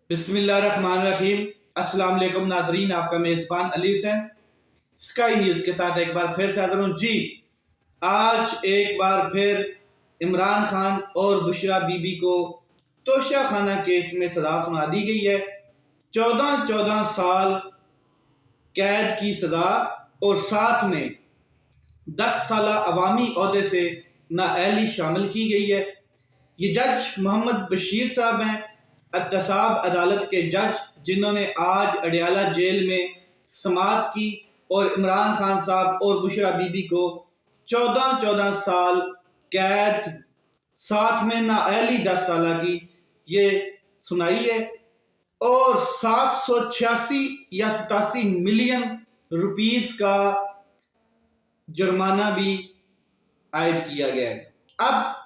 بسم اللہ الرحمن الرحیم۔ السلام علیکم ناظرین، آپ کا میزبان علی حسین اسکائی نیوز کے ساتھ ایک بار پھر سے حاضر ہوں۔ آج ایک بار پھر عمران خان اور بشرا بی بی کو توشہ خانہ کیس میں سزا سنا دی گئی ہے۔ 14 سال قید کی سزا اور ساتھ میں 10 سالہ عوامی عہدے سے نااہلی شامل کی گئی ہے۔ یہ جج محمد بشیر صاحب ہیں، احتساب عدالت کے جج، جنہوں نے آج اڈیالہ جیل میں سماعت کی اور عمران خان صاحب اور بشرا بی بی کو 14 سال قید ساتھ میں نااہلی 10 سالہ کی یہ سنائی ہے اور 786 یا 87 ملین روپیز کا جرمانہ بھی عائد کیا گیا ہے۔ اب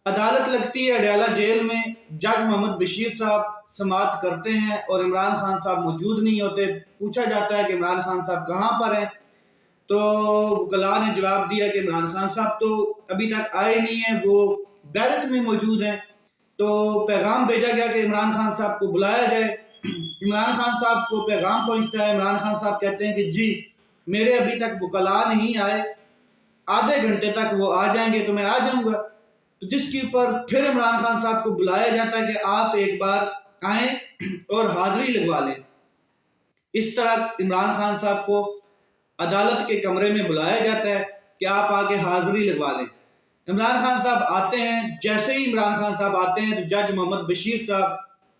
عدالت لگتی ہے اڈیالہ جیل میں، جج محمد بشیر صاحب سماعت کرتے ہیں اور عمران خان صاحب موجود نہیں ہوتے۔ پوچھا جاتا ہے کہ عمران خان صاحب کہاں پر ہیں، تو وکلاء نے جواب دیا کہ عمران خان صاحب تو ابھی تک آئے نہیں ہیں، وہ بیرک میں موجود ہیں۔ تو پیغام بھیجا گیا کہ عمران خان صاحب کو بلایا جائے۔ عمران خان صاحب کو پیغام پہنچتا ہے، عمران خان صاحب کہتے ہیں کہ جی میرے ابھی تک وکلاء نہیں آئے، آدھے گھنٹے تک وہ آ جائیں گے تو میں آ جاؤں گا۔ جس کے اوپر پھر عمران خان صاحب کو بلایا جاتا ہے کہ آپ ایک بار آئیں اور حاضری لگوا لیں۔ اس طرح عمران خان صاحب کو عدالت کے کمرے میں بلایا جاتا ہے کہ آپ آکے حاضری لگوا لیں۔ عمران خان صاحب آتے ہیں، جیسے ہی عمران خان صاحب آتے ہیں تو جج محمد بشیر صاحب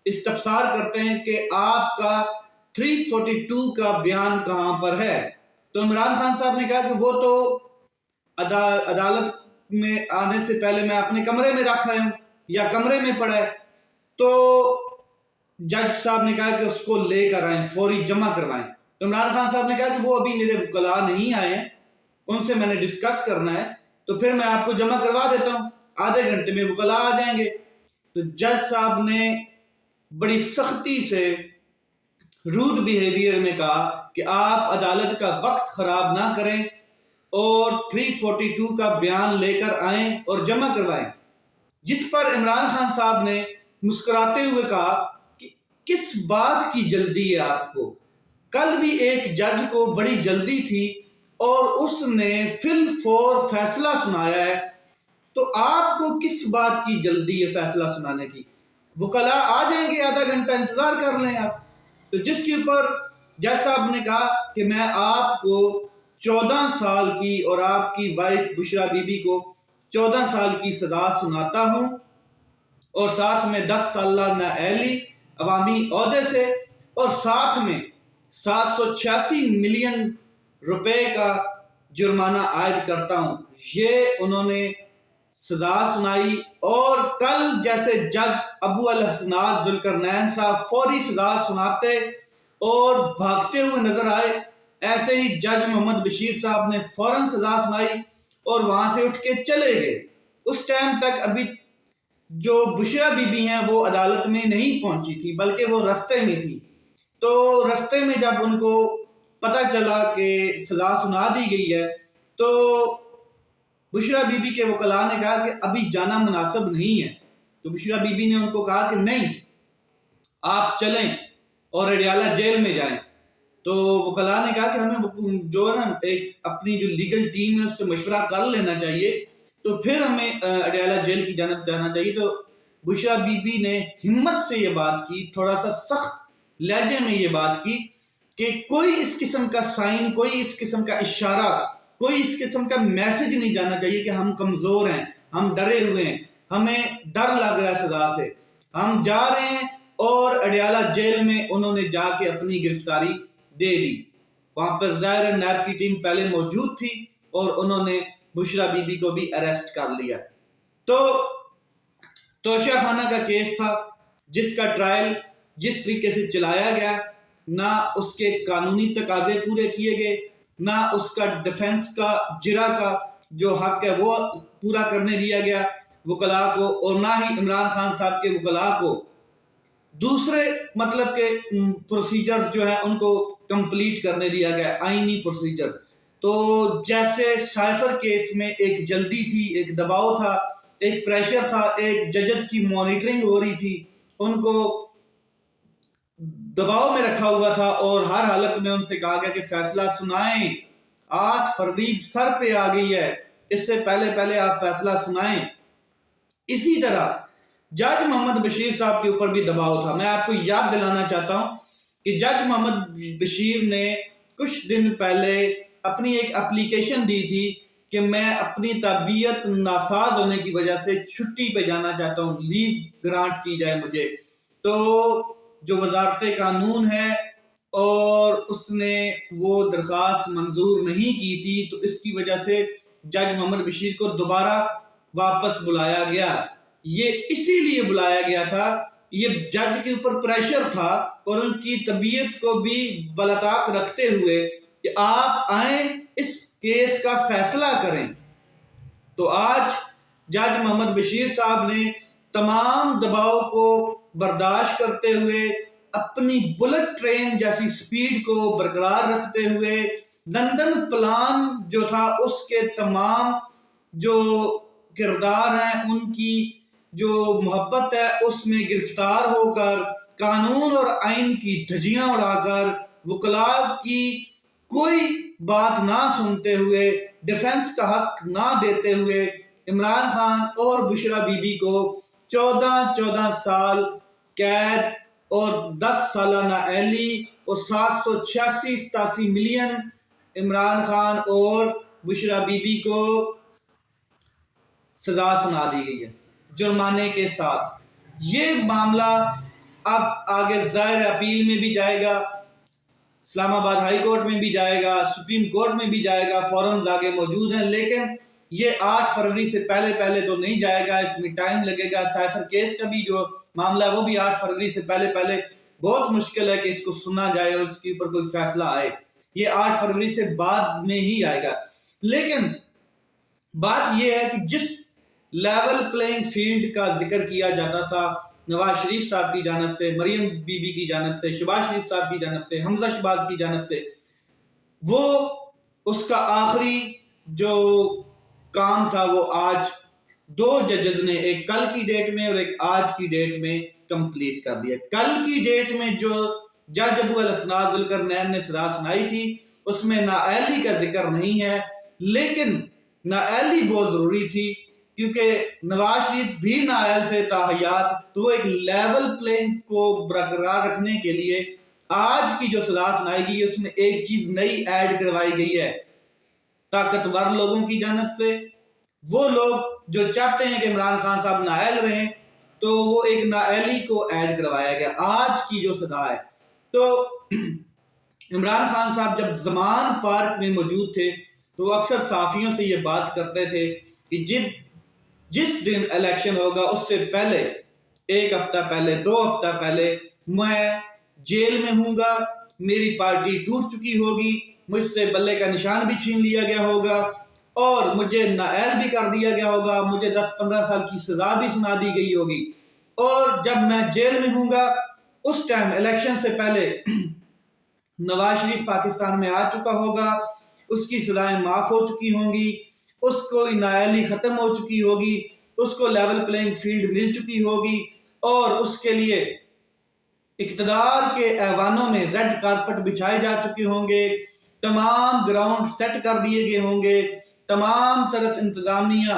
استفسار کرتے ہیں کہ آپ کا 342 کا بیان کہاں پر ہے۔ تو عمران خان صاحب نے کہا کہ وہ تو عدالت میں آنے سے پہلے میں اپنے کمرے میں رکھا ہوں یا کمرے میں پڑا ہے۔ تو جج صاحب نے کہا کہ اس کو لے کر آئیں، فوری جمع کروائیں۔ تو عمران خان صاحب نے کہا کہ وہ ابھی میرے وکلاء نہیں آئے ہیں، ان سے میں نے ڈسکس کرنا ہے، تو پھر میں آپ کو جمع کروا دیتا ہوں، آدھے گھنٹے میں وکلاء آ جائیں گے۔ تو جج صاحب نے بڑی سختی سے روڈ بیہیویئر میں کہا کہ آپ عدالت کا وقت خراب نہ کریں اور 342 کا بیان لے کر آئیں اور جمع کروائیں۔ جس پر عمران خان صاحب نے مسکراتے ہوئے کہا کہ کس بات کی جلدی ہے آپ کو؟ کل بھی ایک جج کو بڑی جلدی تھی اور اس نے فی الفور فیصلہ سنایا ہے، تو آپ کو کس بات کی جلدی ہے فیصلہ سنانے کی؟ وکلاء آ جائیں گے، آدھا گھنٹہ انتظار کر لیں آپ۔ تو جس کے اوپر جج صاحب نے کہا کہ میں آپ کو 14 سال کی اور آپ کی وائف بشرا بی بی کو 14 سال کی سزا سناتا ہوں اور ساتھ میں 10 سالہ نااہلی عوامی عہدے سے اور ساتھ میں 786 ملین روپے کا جرمانہ عائد کرتا ہوں۔ یہ انہوں نے سزا سنائی اور کل جیسے جج ابو الحسنات ذوالقرنین صاحب فوری سزا سناتے اور بھاگتے ہوئے نظر آئے، ایسے ہی جج محمد بشیر صاحب نے فوراً سزا سنائی اور وہاں سے اٹھ کے چلے گئے۔ اس ٹائم تک ابھی جو بشرا بی بی ہیں وہ عدالت میں نہیں پہنچی تھی، بلکہ وہ رستے میں تھی۔ تو رستے میں جب ان کو پتہ چلا کہ سزا سنا دی گئی ہے تو بشرا بی بی کے وکلاء نے کہا کہ ابھی جانا مناسب نہیں ہے۔ تو بشرا بی بی نے ان کو کہا کہ نہیں، آپ چلیں اور اڈیالہ جیل میں جائیں۔ تو وکلاء نے کہا کہ ہمیں جو ہے نا ایک اپنی جو لیگل ٹیم ہے اس سے مشورہ کر لینا چاہیے، تو پھر ہمیں اڈیالہ جیل کی جانب جانا چاہیے۔ تو بشرا بی بی نے ہمت سے یہ بات کی، تھوڑا سا سخت لہجے میں یہ بات کی کہ کوئی اس قسم کا سائن، کوئی اس قسم کا اشارہ، کوئی اس قسم کا میسج نہیں جانا چاہیے کہ ہم کمزور ہیں، ہم ڈرے ہوئے ہیں، ہمیں ڈر لگ رہا ہے سزا سے، ہم جا رہے ہیں۔ اور اڈیالہ جیل میں انہوں نے جا کے اپنی گرفتاری دے دی۔ وہاں پر ظاہر نیب کی ٹیم پہلے موجود تھی اور انہوں نے بشرا بی بی کو بھی اریسٹ کر لیا۔ تو توشہ خانہ کا کیس تھا جس کا ٹرائل جس طریقے سے چلایا گیا، نہ اس کے قانونی تقاضے پورے کیے گئے، نہ اس کا ڈیفنس کا جرا کا جو حق ہے وہ پورا کرنے دیا گیا وکلاء کو، اور نہ ہی عمران خان صاحب کے وکلاء کو دوسرے مطلب کہ پروسیجرز جو ہیں ان کو کمپلیٹ کرنے دیا گیا، آئینی پروسیجرز۔ تو جیسے سائفر کیس میں ایک جلدی تھی، ایک دباؤ تھا، ایک پریشر تھا، ایک ججز کی مانیٹرنگ ہو رہی تھی، ان کو دباؤ میں رکھا ہوا تھا اور ہر حالت میں ان سے کہا گیا کہ فیصلہ سنائیں، 8 فروری سر پہ آ گئی ہے، اس سے پہلے آپ فیصلہ سنائیں۔ اسی طرح جج محمد بشیر صاحب کے اوپر بھی دباؤ تھا۔ میں آپ کو یاد دلانا چاہتا ہوں کہ جج محمد بشیر نے کچھ دن پہلے اپنی ایک اپلیکیشن دی تھی کہ میں اپنی طبیعت ناساز ہونے کی وجہ سے چھٹی پہ جانا چاہتا ہوں، لیو گرانٹ کی جائے مجھے۔ تو جو وزارت قانون ہے اور اس نے وہ درخواست منظور نہیں کی تھی، تو اس کی وجہ سے جج محمد بشیر کو دوبارہ واپس بلایا گیا۔ یہ اسی لیے بلایا گیا تھا، یہ جج کے اوپر پریشر تھا اور ان کی طبیعت کو بھی بالاتاق رکھتے ہوئے کہ آپ آئیں اس کیس کا فیصلہ کریں۔ تو آج جج محمد بشیر صاحب نے تمام دباؤ کو برداشت کرتے ہوئے، اپنی بلٹ ٹرین جیسی سپیڈ کو برقرار رکھتے ہوئے، لندن پلان جو تھا اس کے تمام جو کردار ہیں ان کی جو محبت ہے اس میں گرفتار ہو کر، قانون اور آئین کی دھجیاں اڑا کر، وکلاء کی کوئی بات نہ سنتے ہوئے، ڈیفنس کا حق نہ دیتے ہوئے، عمران خان اور بشرا بی بی کو 14 سال قید اور 10 سالہ نااہلی اور 786-87 ملین عمران خان اور بشرا بی بی کو سزا سنا دی گئی ہے جرمانے کے ساتھ۔ یہ معاملہ اب آگے ظاہر اپیل میں بھی جائے گا، اسلام آباد ہائی کورٹ میں بھی جائے گا، سپریم کورٹ میں بھی جائے گا، فورمز آگے موجود ہیں، لیکن یہ 8 فروری سے پہلے تو نہیں جائے گا، اس میں ٹائم لگے گا۔ سائفر کیس کا بھی جو معاملہ ہے وہ بھی 8 فروری سے پہلے بہت مشکل ہے کہ اس کو سنا جائے اور اس کے اوپر کوئی فیصلہ آئے، یہ 8 فروری سے بعد میں ہی آئے گا۔ لیکن بات یہ ہے کہ جس لیول پلینگ فیلڈ کا ذکر کیا جاتا تھا نواز شریف صاحب کی جانب سے، مریم بی بی کی جانب سے، شہباز شریف صاحب کی جانب سے، حمزہ شہباز کی جانب سے، وہ اس کا آخری جو کام تھا وہ آج 2 ججز نے، ایک کل کی ڈیٹ میں اور ایک آج کی ڈیٹ میں کمپلیٹ کر دیا۔ کل کی ڈیٹ میں جو جج ابو الاسناد ذوالقرنین نے سزا سنائی تھی اس میں نااہلی کا ذکر نہیں ہے، لیکن نااہلی بہت ضروری تھی کیونکہ نواز شریف بھی نااہل تھے تاحیات، تو وہ ایک لیول پلینگ کو برقرار رکھنے کے لیے آج کی جو سزا سنائی گئی ہے اس میں ایک چیز نئی ایڈ کروائی گئی ہے طاقتور لوگوں کی جانب سے۔ وہ لوگ جو چاہتے ہیں کہ عمران خان صاحب نااہل رہیں تو وہ ایک نااہلی کو ایڈ کروایا گیا آج کی جو سزا ہے۔ تو عمران خان صاحب جب زمان پارک میں موجود تھے تو وہ اکثر صحافیوں سے یہ بات کرتے تھے کہ جس دن الیکشن ہوگا اس سے پہلے 1 ہفتہ پہلے 2 ہفتہ پہلے میں جیل میں ہوں گا، میری پارٹی ٹوٹ چکی ہوگی، مجھ سے بلے کا نشان بھی چھین لیا گیا ہوگا اور مجھے نااہل بھی کر دیا گیا ہوگا، مجھے 10-15 سال کی سزا بھی سنا دی گئی ہوگی، اور جب میں جیل میں ہوں گا اس ٹائم الیکشن سے پہلے نواز شریف پاکستان میں آ چکا ہوگا، اس کی سزائیں معاف ہو چکی ہوں گی، اس کو نااہلی ختم ہو چکی ہوگی، اس کو لیول پلینگ فیلڈ مل چکی ہوگی اور اس کے لیے اقتدار کے ایوانوں میں ریڈ کارپٹ بچھائے جا چکے ہوں گے، تمام گراؤنڈ سیٹ کر دیے گئے ہوں گے، تمام طرف انتظامیہ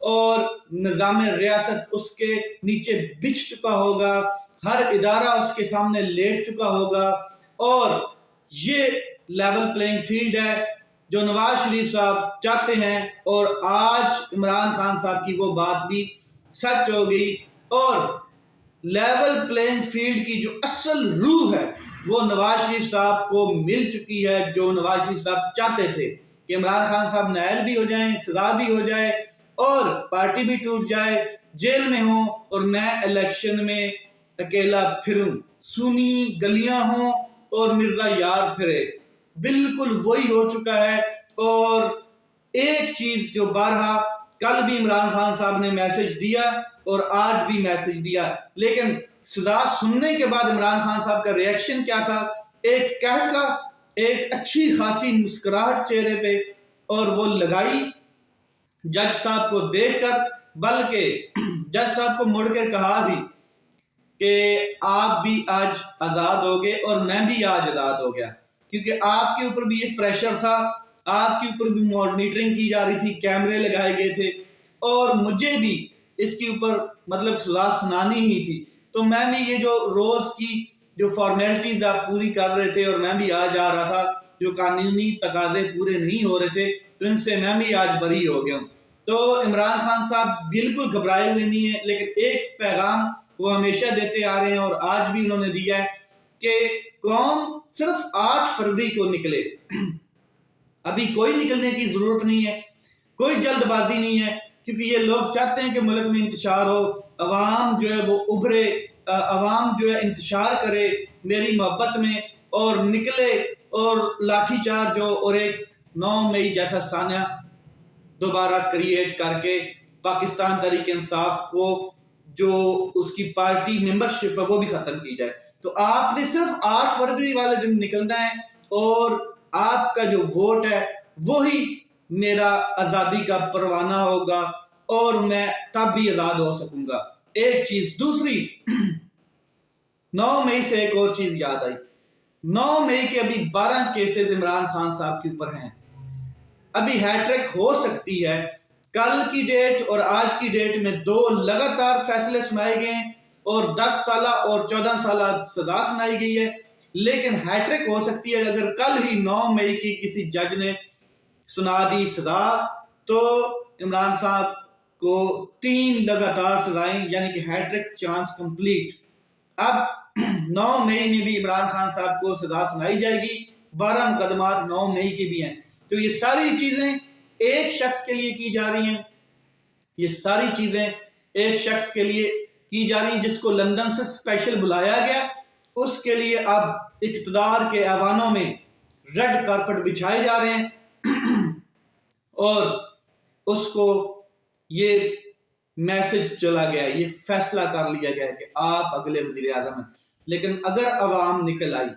اور نظام ریاست اس کے نیچے بچھ چکا ہوگا، ہر ادارہ اس کے سامنے لیٹ چکا ہوگا، اور یہ لیول پلینگ فیلڈ ہے جو نواز شریف صاحب چاہتے ہیں، اور آج عمران خان صاحب کی وہ بات بھی سچ ہو گئی، اور لیول پلینگ فیلڈ کی جو اصل روح ہے وہ نواز شریف صاحب کو مل چکی ہے، جو نواز شریف صاحب چاہتے تھے کہ عمران خان صاحب نااہل بھی ہو جائیں، سزا بھی ہو جائے اور پارٹی بھی ٹوٹ جائے، جیل میں ہوں اور میں الیکشن میں اکیلا پھروں، سونی گلیاں ہوں اور مرزا یار پھرے۔ بالکل وہی ہو چکا ہے، اور ایک چیز جو بارہا کل بھی عمران خان صاحب نے میسج دیا اور آج بھی میسج دیا، لیکن سزا سننے کے بعد عمران خان صاحب کا ریئیکشن کیا تھا؟ ایک کہکا، ایک اچھی خاصی مسکراہٹ چہرے پہ، اور وہ لگائی جج صاحب کو دیکھ کر، بلکہ جج صاحب کو مڑ کے کہا بھی کہ آپ بھی آج آزاد ہو گئے اور میں بھی آج آزاد ہو گیا، کیونکہ آپ کے اوپر بھی ایک پریشر تھا، آپ کے اوپر بھی مانیٹرنگ کی جا رہی تھی، کیمرے لگائے گئے تھے، اور مجھے بھی اس کے اوپر مطلب سزا سنانی ہی تھی۔ تو میں بھی یہ جو روز کی جو فارمیلٹیز آپ پوری کر رہے تھے اور میں بھی آج آ رہا تھا، جو قانونی تقاضے پورے نہیں ہو رہے تھے، تو ان سے میں بھی آج بری ہو گیا ہوں۔ تو عمران خان صاحب بالکل گھبرائے ہوئے نہیں ہیں، لیکن ایک پیغام وہ ہمیشہ دیتے آ رہے ہیں اور آج بھی انہوں نے دیا ہے کہ قوم صرف 8 فروری کو نکلے۔ ابھی کوئی نکلنے کی ضرورت نہیں ہے، کوئی جلد بازی نہیں ہے، کیونکہ یہ لوگ چاہتے ہیں کہ ملک میں انتشار ہو، عوام جو ہے وہ ابھرے، عوام جو ہے انتشار کرے میری محبت میں اور نکلے، اور لاٹھی چارج ہو اور ایک 9 مئی جیسا سانحہ دوبارہ کریٹ کر کے پاکستان تحریک انصاف کو جو اس کی پارٹی ممبرشپ ہے وہ بھی ختم کی جائے۔ تو آپ نے صرف 8 فروری والے دن نکلنا ہے، اور آپ کا جو ووٹ ہے وہی میرا آزادی کا پروانہ ہوگا، اور میں تب بھی آزاد ہو سکوں گا۔ ایک چیز دوسری 9 مئی سے ایک اور چیز یاد آئی، 9 مئی کے ابھی 12 کیسز عمران خان صاحب کے اوپر ہیں، ابھی ہیٹرک ہو سکتی ہے۔ کل کی ڈیٹ اور آج کی ڈیٹ میں 2 لگاتار فیصلے سنائے گئے ہیں اور 10 سالہ اور 14 سالہ سزا سنائی گئی ہے، لیکن ہیٹرک ہو سکتی ہے۔ اگر کل ہی 9 مئی کی کسی جج نے سنا دی سزا، تو عمران صاحب کو 3 لگاتار سزائیں، یعنی کہ ہیٹرک چانس کمپلیٹ۔ اب 9 مئی میں بھی عمران خان صاحب کو سزا سنائی جائے گی، 12 مقدمات 9 مئی کے بھی ہیں۔ تو یہ ساری چیزیں ایک شخص کے لیے کی جا رہی ہیں، یہ ساری چیزیں ایک شخص کے لیے کی جا رہی ہیں جس کو لندن سے اسپیشل بلایا گیا۔ اس کے لیے اب اقتدار کے ایوانوں میں ریڈ کارپٹ بچھائے جا رہے ہیں، اور اس کو یہ میسج چلا گیا ہے، یہ فیصلہ کر لیا گیا ہے کہ آپ اگلے وزیر اعظم ہیں۔ لیکن اگر عوام نکل آئی،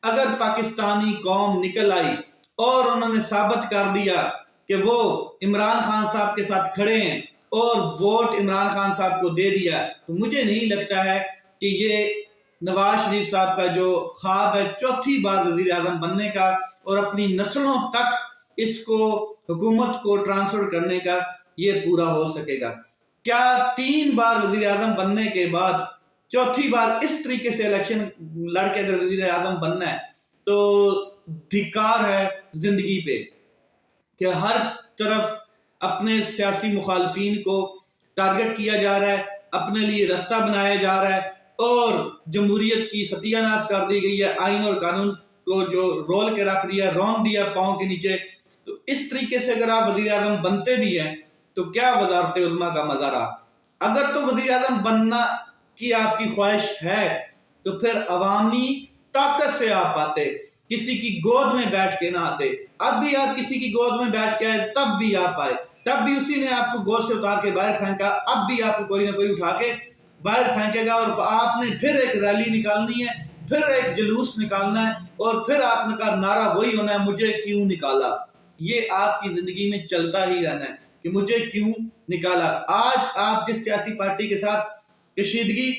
اگر پاکستانی قوم نکل آئی اور انہوں نے ثابت کر دیا کہ وہ عمران خان صاحب کے ساتھ کھڑے ہیں اور ووٹ عمران خان صاحب کو دے دیا، تو مجھے نہیں لگتا ہے کہ یہ نواز شریف صاحب کا جو خواب ہے 4تھی بار وزیر اعظم بننے کا اور اپنی نسلوں تک اس کو حکومت کو ٹرانسفر کرنے کا، یہ پورا ہو سکے گا۔ کیا 3 بار وزیر اعظم بننے کے بعد 4تھی بار اس طریقے سے الیکشن لڑ کے اگر وزیر اعظم بننا ہے، تو دھکار ہے زندگی پہ کہ ہر طرف اپنے سیاسی مخالفین کو ٹارگٹ کیا جا رہا ہے، اپنے لیے رستہ بنایا جا رہا ہے، اور جمہوریت کی ستیہ ناش کر دی گئی ہے، آئین اور قانون کو جو رول کے رکھ دیا، رون دیا پاؤں کے نیچے۔ تو اس طریقے سے اگر آپ وزیر اعظم بنتے بھی ہیں تو کیا وزارت عظمیٰ کا مزہ رہا؟ اگر تو وزیر اعظم بننا کی آپ کی خواہش ہے تو پھر عوامی طاقت سے آپ آتے، کسی کی گود میں بیٹھ کے نہ آتے۔ اب بھی آپ کسی کی گود میں بیٹھ کے آئے، تب بھی آپ آئے، تب بھی اسی نے آپ کو گود سے اتار کے باہر پھینکا، اب بھی آپ کو کوئی نہ کوئی اٹھا کے باہر پھینکے گا، اور آپ نے پھر ایک ریلی نکالنی ہے، پھر ایک جلوس نکالنا ہے، اور پھر آپ نے کا نعرہ وہی ہونا ہے، مجھے کیوں نکالا۔ یہ آپ کی زندگی میں چلتا ہی رہنا ہے کہ مجھے کیوں نکالا۔ آج آپ جس سیاسی پارٹی کے ساتھ کشیدگی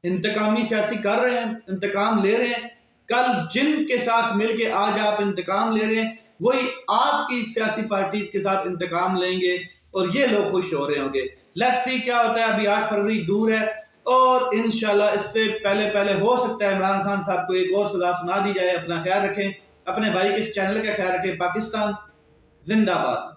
انتقامی سیاسی کر رہے ہیں، انتقام لے رہے ہیں، کل جن کے ساتھ مل کے آج آپ انتقام لے رہے ہیں، وہی آپ کی سیاسی پارٹیز کے ساتھ انتقام لیں گے، اور یہ لوگ خوش ہو رہے ہوں گے۔ لیٹس سی کیا ہوتا ہے۔ ابھی 8 فروری دور ہے، اور انشاءاللہ اس سے پہلے ہو سکتا ہے عمران خان صاحب کو ایک اور سزا سنا دی جائے۔ اپنا خیال رکھیں، اپنے بھائی کے اس چینل کا خیال رکھیں۔ پاکستان زندہ باد۔